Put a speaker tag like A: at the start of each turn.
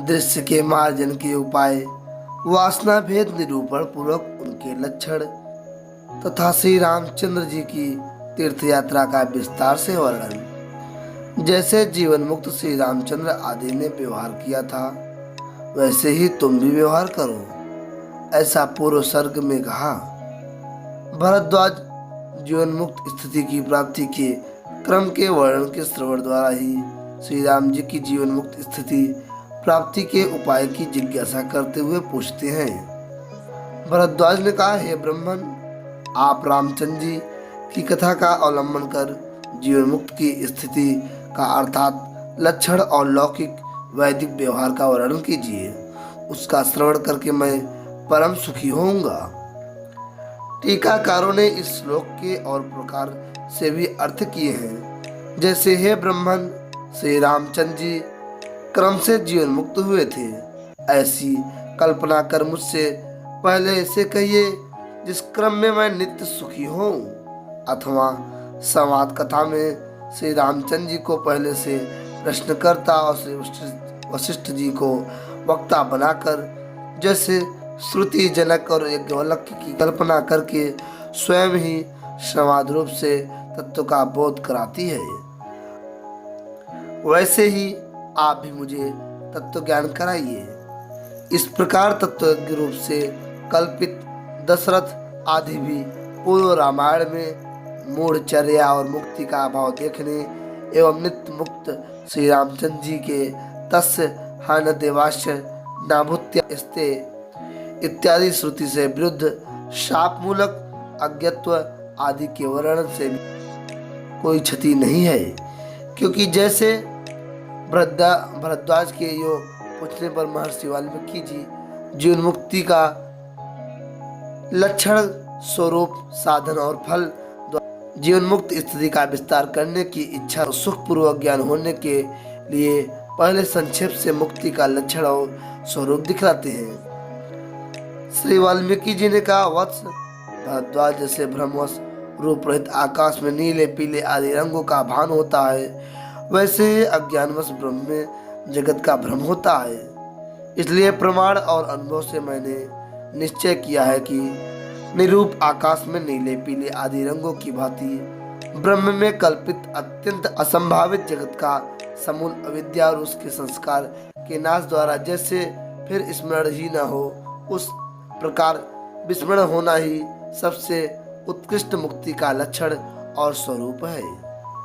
A: दृश्य के मार्जन के उपाय, वासना भेद निरूपण पूर्वक उनके लक्षण तथा श्री रामचंद्र जी की तीर्थ यात्रा का विस्तार से वर्णन। जैसे जीवन मुक्त श्री रामचंद्र आदि ने व्यवहार किया था, वैसे ही तुम भी व्यवहार करो, ऐसा पूर्व सर्ग में कहा। भरद्वाज जीवन मुक्त स्थिति की प्राप्ति के क्रम के वर्णन के श्रवण द्वारा ही श्री राम जी की जीवन मुक्त स्थिति प्राप्ति के उपाय की जिज्ञासा करते हुए पूछते हैं। भरद्वाज ने कहा, हे ब्राह्मण, आप रामचंद्र जी की कथा का अवलंबन कर जीवन मुक्त की स्थिति का अर्थात लक्षण और लौकिक वैदिक व्यवहार का वर्णन कीजिए। उसका श्रवण करके मैं परम सुखी होऊंगा। टीकाकारों ने इस श्लोक के और प्रकार से भी अर्थ किए हैं। जैसे, हे ब्राह्मण, श्री रामचंद्र जी क्रम से जीवन मुक्त हुए थे, ऐसी कल्पना कर मुझसे पहले ऐसे कहिए जिस क्रम में मैं नित्य सुखी हूँ। अथवा संवाद कथा में श्री रामचंद्र जी को पहले से प्रश्नकर्ता और श्री वशिष्ठ जी को वक्ता बनाकर जैसे श्रुति जनक और यज्ञवल्क्य की कल्पना करके स्वयं ही संवाद रूप से तत्व का बोध कराती है, वैसे ही आप भी मुझे तत्व ज्ञान कराइए। इस प्रकार तत्व रूप से कल्पित दशरथ आदि भी पूर्व रामायण में मूढ़चर्या और मुक्ति का अभाव देखने एवं नित्य मुक्त श्री रामचंद्र जी के तस्य हन देवाश्य नाभूत्यास्ते इत्यादि श्रुति से विरुद्ध शाप मूलक अज्ञत्व आदि के वर्णन से कोई क्षति नहीं है, क्योंकि जैसे भरद्वाज के यो पूछने पर महर्षि वाल्मीकि जी जीवन मुक्ति का लक्षण, स्वरूप, साधन और फल जीवन मुक्त स्थिति का विस्तार करने की इच्छा सुखपूर्वक ज्ञान होने के लिए पहले संक्षेप से मुक्ति का लक्षण और स्वरूप दिखलाते हैं। श्री वाल्मीकि जी ने कहा, वत्स भरद्वाज, जैसे भ्रमवश रूप रहित आकाश में नीले पीले आदि रंगों का भान होता है, वैसे ही अज्ञानवश ब्रह्म में जगत का भ्रम होता है। इसलिए प्रमाण और अनुभव से मैंने निश्चय किया है कि निरूप आकाश में नीले पीले आदि रंगों की भांति ब्रह्म में कल्पित अत्यंत असंभावित जगत का समूल अविद्या और उसके संस्कार के नाश द्वारा जैसे फिर स्मरण ही न हो, उस प्रकार विस्मरण होना ही सबसे उत्कृष्ट मुक्ति का लक्षण और स्वरूप है।